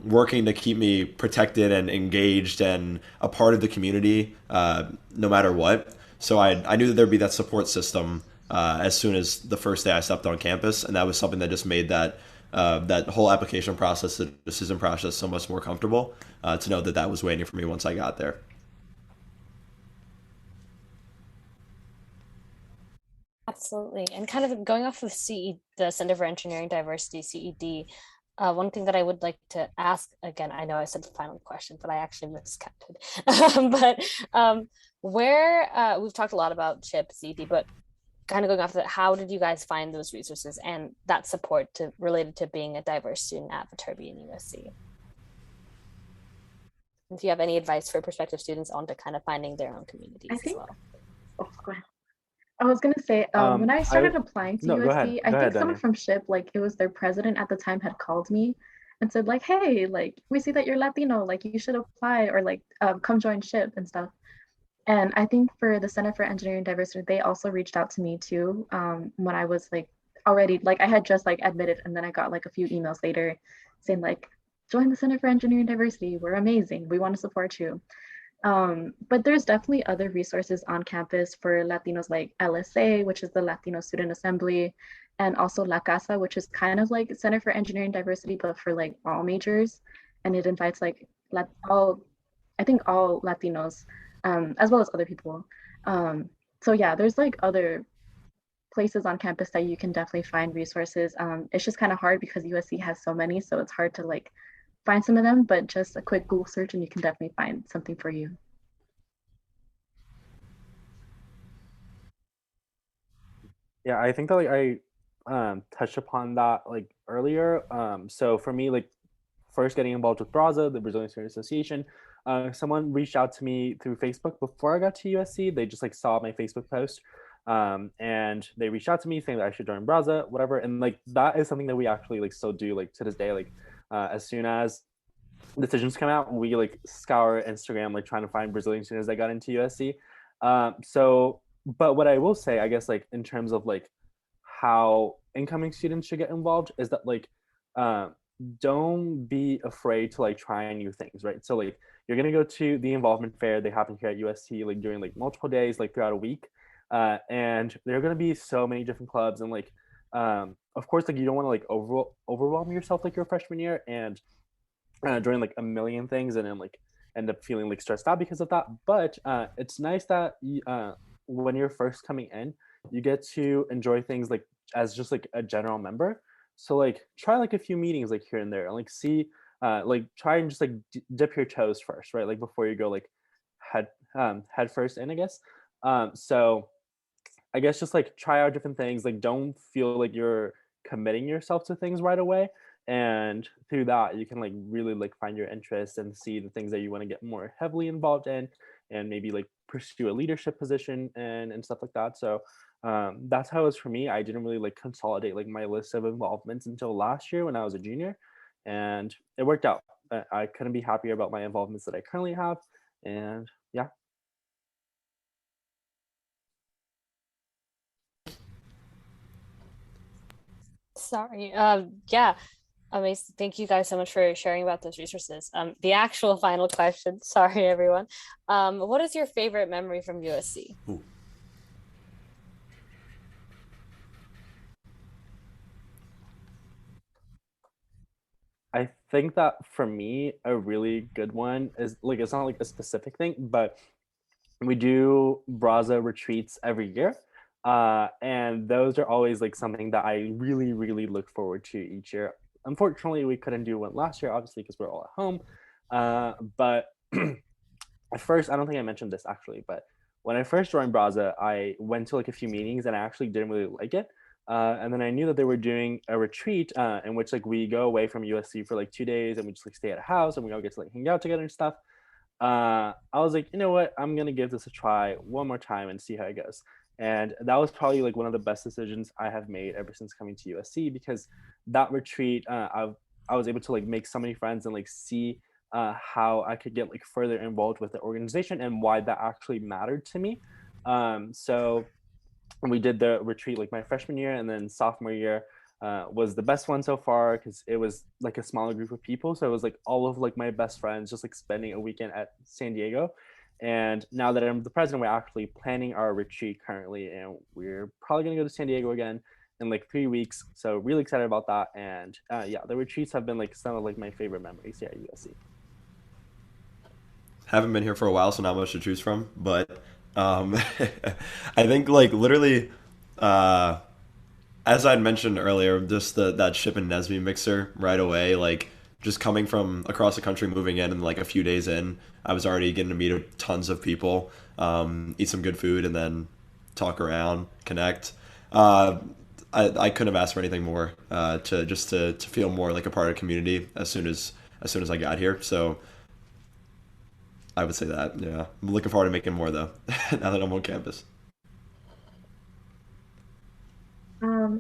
working to keep me protected and engaged and a part of the community, no matter what. So I knew that there'd be that support system as soon as the first day I stepped on campus, and that was something that just made that whole application process, the decision process, so much more comfortable to know that that was waiting for me once I got there. Absolutely. And kind of going off of the Center for Engineering Diversity, CED, one thing that I would like to ask, again, I know I said the final question, but I actually miscounted. We've talked a lot about CHIP, CED, but kind of going off of that, how did you guys find those resources and that support related to being a diverse student at Viterbi and USC? If you have any advice for prospective students on to kind of finding their own communities I think, as well. oh, go ahead. I was gonna say, when I started applying to no, go ahead. USC, Go I ahead, think someone Daniel. from SHIP, like it was their president at the time, had called me and said like, hey, like we see that you're Latino, like you should apply or like come join SHIP and stuff. And I think for the Center for Engineering Diversity, they also reached out to me too, when I was like already, like I had just like admitted, and then I got like a few emails later saying like, join the Center for Engineering Diversity, we're amazing, we want to support you. But there's definitely other resources on campus for Latinos, like LSA, which is the Latino Student Assembly, and also La Casa, which is kind of like Center for Engineering Diversity, but for like all majors. And it invites like I think all Latinos, as well as other people. So yeah, there's like other places on campus that you can definitely find resources. It's just kind of hard because USC has so many, so it's hard to like find some of them, but just a quick Google search and you can definitely find something for you. Yeah, I think that like I touched upon that like earlier. So for me, like first getting involved with BRAZA, the Brazilian Student Association, someone reached out to me through Facebook before I got to USC. They just like saw my Facebook post, and they reached out to me saying that I should join BRAZA, whatever. And like that is something that we actually like still do like to this day. Like as soon as decisions come out, we like scour Instagram like trying to find Brazilian students that got into USC. So, but what I will say, I guess, like in terms of like how incoming students should get involved is that like uh, don't be afraid to like try new things, right? So like you're gonna go to the involvement fair. They happen here at USC like during like multiple days, like throughout a week, and there are gonna be so many different clubs and like of course like you don't want to like overwhelm yourself like your freshman year and doing like a million things and then like end up feeling like stressed out because of that. But it's nice that when you're first coming in, you get to enjoy things like as just like a general member. So like try like a few meetings like here and there and like see like try and just like dip your toes first, right? Like before you go like head head first in, I guess. So I guess just like try out different things. Like don't feel like you're committing yourself to things right away. And through that, you can like really like find your interests and see the things that you want to get more heavily involved in, and maybe like pursue a leadership position and stuff like that. So that's how it was for me. I didn't really like consolidate like my list of involvements until last year when I was a junior, and it worked out. I couldn't be happier about my involvements that I currently have, and yeah. Sorry. Yeah. Amazing. Thank you guys so much for sharing about those resources. The actual final question. Sorry, everyone. What is your favorite memory from USC? Ooh. I think that for me, a really good one is like it's not like a specific thing, but we do Braza retreats every year. And those are always like something that I really, really look forward to each year. Unfortunately, we couldn't do one last year, obviously, because we're all at home. But at first, I don't think I mentioned this actually, but when I first joined Braza, I went to like a few meetings and I actually didn't really like it. And then I knew that they were doing a retreat in which like we go away from USC for like 2 days and we just like stay at a house and we all get to like hang out together and stuff. I was like, you know what, I'm gonna give this a try one more time and see how it goes. And that was probably like one of the best decisions I have made ever since coming to USC because that retreat, I was able to like make so many friends and like see how I could get like further involved with the organization and why that actually mattered to me. So we did the retreat like my freshman year, and then sophomore year was the best one so far because it was like a smaller group of people. So it was like all of like my best friends just like spending a weekend at San Diego. And now that I'm the president, we're actually planning our retreat currently, and we're probably gonna go to San Diego again in like 3 weeks. So really excited about that. And yeah, the retreats have been like some of like my favorite memories here at USC. Haven't been here for a while, so not much to choose from. But I think like literally, as I'd mentioned earlier, just that Ship and Nesby mixer right away, like just coming from across the country, moving in, and like a few days in, I was already getting to meet tons of people, eat some good food, and then talk around, connect. I couldn't have asked for anything more to feel more like a part of the community as soon as I got here. So I would say that, yeah. I'm looking forward to making more though, now that I'm on campus.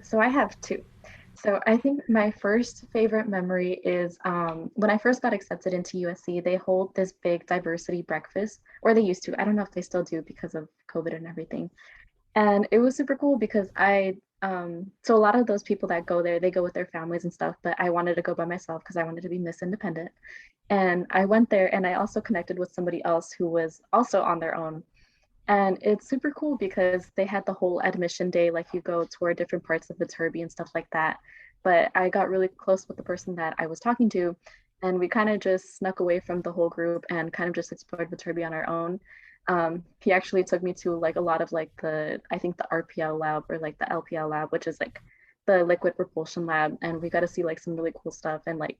So I have two. So I think my first favorite memory is when I first got accepted into USC, they hold this big diversity breakfast, or they used to. I don't know if they still do because of COVID and everything. And it was super cool because so a lot of those people that go there, they go with their families and stuff, but I wanted to go by myself because I wanted to be Miss Independent. And I went there and I also connected with somebody else who was also on their own. And it's super cool because they had the whole admission day, like you go tour different parts of Viterbi and stuff like that. But I got really close with the person that I was talking to, and we kind of just snuck away from the whole group and kind of just explored Viterbi on our own. He actually took me to like a lot of like I think the RPL lab or like the LPL lab, which is like the liquid propulsion lab. And we got to see like some really cool stuff and like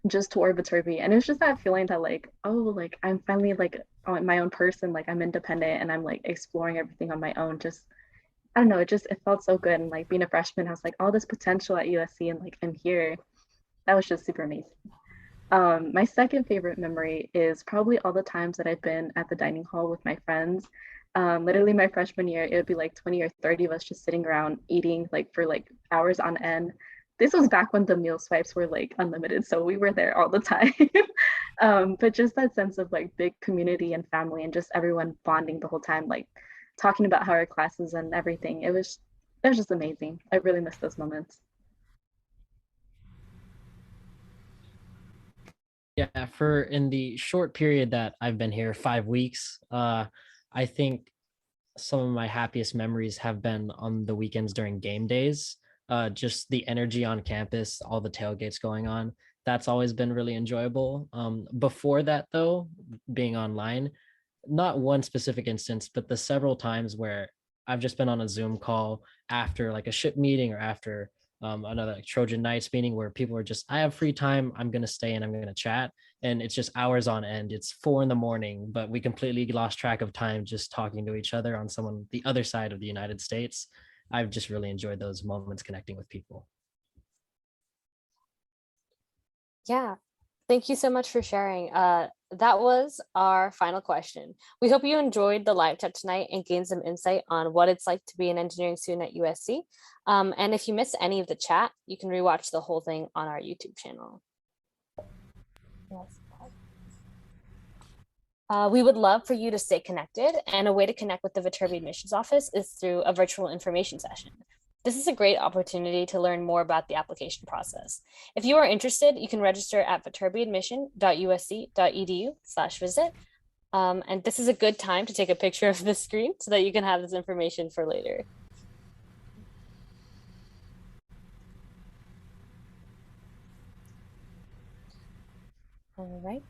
just tour Viterbi. And it was just that feeling that like, oh, like I'm finally like on my own person, like I'm independent and I'm like exploring everything on my own. Just, I don't know, it felt so good. And like being a freshman, I was like, all this potential at USC and like I'm here. That was just super amazing. My second favorite memory is probably all the times that I've been at the dining hall with my friends. Literally my freshman year, it would be like 20 or 30 of us just sitting around eating like for like hours on end. This was back when the meal swipes were like unlimited, so we were there all the time. But just that sense of like big community and family and just everyone bonding the whole time, like talking about how our classes and everything. It was just amazing. I really miss those moments. Yeah, for in the short period that I've been here, 5 weeks, I think some of my happiest memories have been on the weekends during game days. Just the energy on campus, all the tailgates going on. That's always been really enjoyable. Before that, though, being online, not one specific instance, but the several times where I've just been on a Zoom call after like a ship meeting or after another like Trojan Nights meeting where people are just, I have free time, I'm gonna stay and I'm gonna chat, and it's just hours on end. It's 4 a.m, but we completely lost track of time just talking to each other on someone the other side of the United States. I've just really enjoyed those moments connecting with people. Yeah, thank you so much for sharing. That was our final question. We hope you enjoyed the live chat tonight and gained some insight on what it's like to be an engineering student at USC. And if you missed any of the chat, you can rewatch the whole thing on our YouTube channel. Yes. We would love for you to stay connected, and a way to connect with the Viterbi admissions office is through a virtual information session. This is a great opportunity to learn more about the application process. If you are interested, you can register at viterbiadmission.usc.edu/visit. And this is a good time to take a picture of the screen so that you can have this information for later. All right.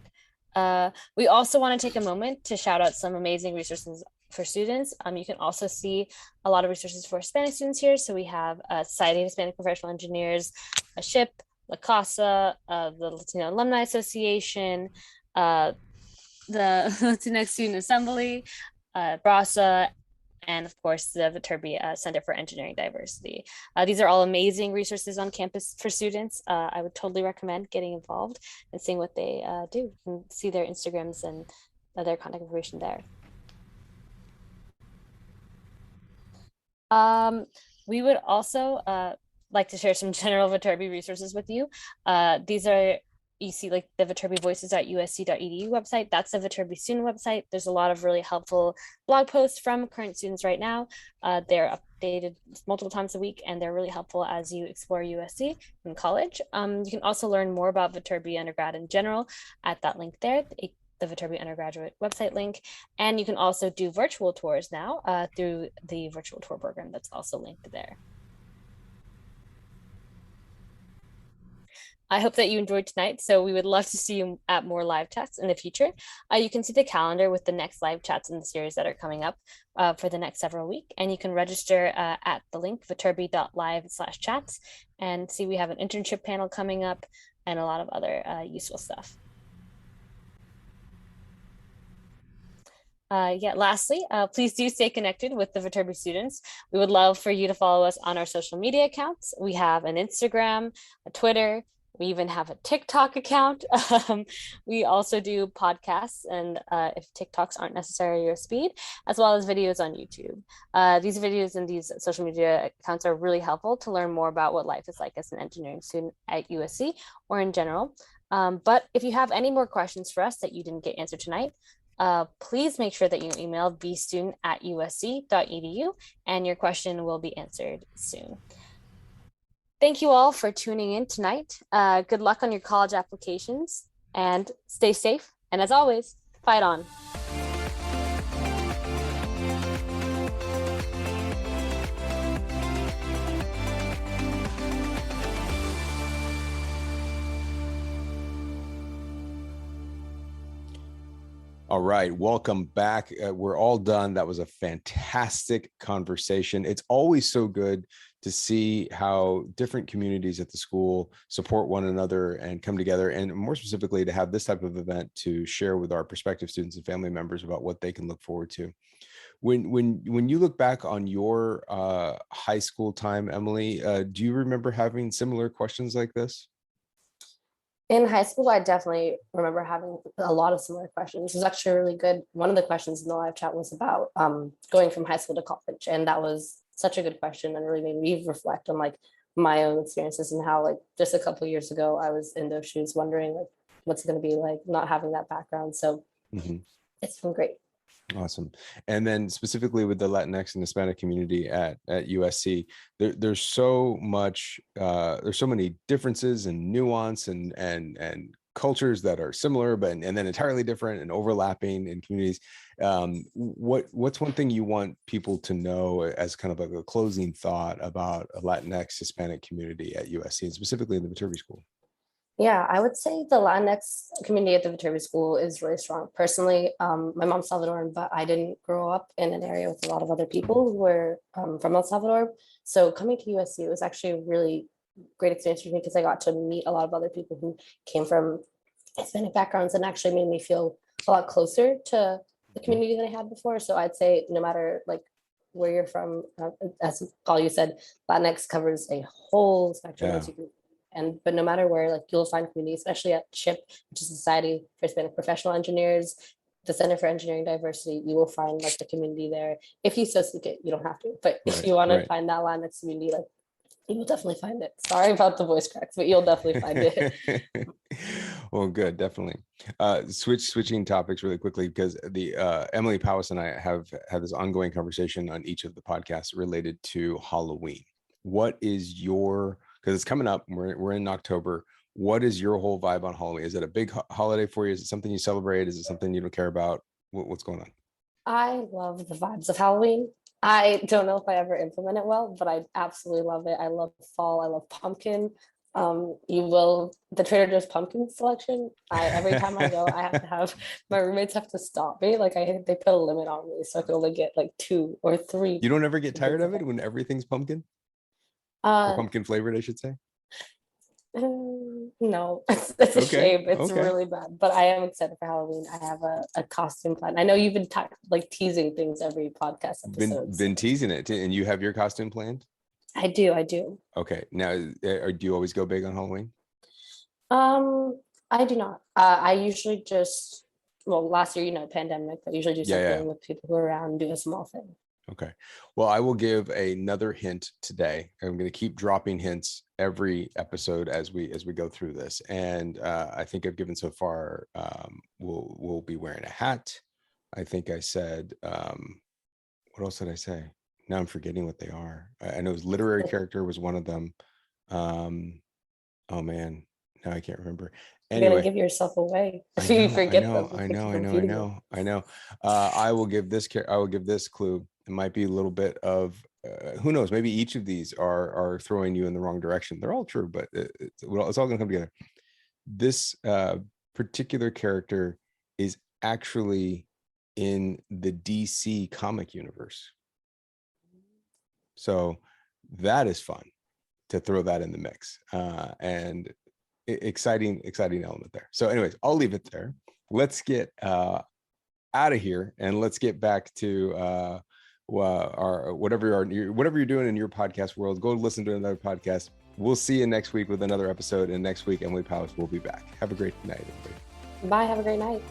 We also want to take a moment to shout out some amazing resources for students. You can also see a lot of resources for Hispanic students here. So we have Society of Hispanic Professional Engineers, a SHIP, La Casa, the Latino Alumni Association, the LatinX Student Assembly, BRASA, and of course the Viterbi Center for Engineering Diversity. These are all amazing resources on campus for students. I would totally recommend getting involved and seeing what they do. You can see their Instagrams and their contact information there. We would also like to share some general Viterbi resources with you. These are, you see like the Viterbi Voices at usc.edu website. That's the Viterbi student website. There's a lot of really helpful blog posts from current students right now. They're updated multiple times a week, and they're really helpful as you explore USC in college. You can also learn more about Viterbi undergrad in general at that link there, the Viterbi undergraduate website link. And you can also do virtual tours now through the virtual tour program that's also linked there. I hope that you enjoyed tonight. So we would love to see you at more live chats in the future. You can see the calendar with the next live chats in the series that are coming up for the next several weeks. And you can register at the link viterbi.live/chats and see we have an internship panel coming up and a lot of other useful stuff. Lastly, please do stay connected with the Viterbi students. We would love for you to follow us on our social media accounts. We have an Instagram, a Twitter, we even have a TikTok account. We also do podcasts, and if TikToks aren't necessarily your speed, as well as videos on YouTube. These videos and these social media accounts are really helpful to learn more about what life is like as an engineering student at USC or in general. But if you have any more questions for us that you didn't get answered tonight, please make sure that you email bstudent@usc.edu and your question will be answered soon. Thank you all for tuning in tonight. Good luck on your college applications and stay safe. And as always, fight on. All right, welcome back. We're all done. That was a fantastic conversation. It's always so good to see how different communities at the school support one another and come together, and more specifically to have this type of event to share with our prospective students and family members about what they can look forward to. When you look back on your high school time, Emily, do you remember having similar questions like this? In high school, I definitely remember having a lot of similar questions. It was actually really good. One of the questions in the live chat was about going from high school to college. And that was such a good question and really made me reflect on like my own experiences and how like just a couple of years ago, I was in those shoes wondering like what's it going to be like not having that background. So it's been great. Awesome. And then specifically with the Latinx and Hispanic community at USC, there's so much, there's so many differences and nuance and cultures that are similar, but and then entirely different and overlapping in communities. What's one thing you want people to know as kind of like a closing thought about a Latinx Hispanic community at USC and specifically in the Viterbi School? Yeah, I would say the Latinx community at the Viterbi School is really strong. Personally, my mom's Salvadoran, but I didn't grow up in an area with a lot of other people who were from El Salvador. So coming to USC was actually a really great experience for me because I got to meet a lot of other people who came from Hispanic backgrounds and actually made me feel a lot closer to the community than I had before. So I'd say no matter like where you're from, as Paul, you said, Latinx covers a whole spectrum of group. But no matter where, like you'll find community, especially at CHIP, which is Society for Hispanic Professional Engineers, the Center for Engineering Diversity, you will find like the community there. If you so seek it, you don't have to. But if you want to find that Latinx community, like you will definitely find it. Sorry about the voice cracks, but you'll definitely find it. Well, good, definitely. Switching topics really quickly because the Emily Powis and I have had this ongoing conversation on each of the podcasts related to Halloween. What is your, because it's coming up, we're in October. What is your whole vibe on Halloween? Is it a big holiday for you? Is it something you celebrate? Is it something you don't care about? What's going on? I love the vibes of Halloween. I don't know if I ever implement it well, but I absolutely love it. I love fall. I love pumpkin. The Trader Joe's pumpkin selection. Every time I go, I have to have my roommates have to stop me. Like they put a limit on me, so I can only get like 2 or 3. You don't ever get tired of it when everything's pumpkin? Or pumpkin flavored, I should say. No, it's a shame. It's really bad, but I am excited for Halloween. I have a costume plan. I know you've been like teasing things every podcast episode. Been teasing it, and you have your costume planned? I do. Okay. Now, do you always go big on Halloween? I do not. I usually just, last year, pandemic, I usually do something with people who are around, do a small thing. Okay. Well, I will give another hint today. I'm going to keep dropping hints every episode as we go through this. And I think I've given so far, we'll be wearing a hat. I think I said, what else did I say? Now I'm forgetting what they are. I know his literary character was one of them. Oh man, now I can't remember. You're gonna Anyway, give yourself away I if you know, forget them. I know. I will give this clue. It might be a little bit of who knows. Maybe each of these are throwing you in the wrong direction. They're all true, but it's all going to come together. This particular character is actually in the DC comic universe, so that is fun to throw that in the mix, and exciting element there. So anyways, I'll leave it there. Let's get out of here and let's get back to our whatever you're doing in your podcast world. Go listen to another podcast. We'll see you next week with another episode, and next week Emily Powers will be back. Have a great night, everybody. Bye. Have a great night.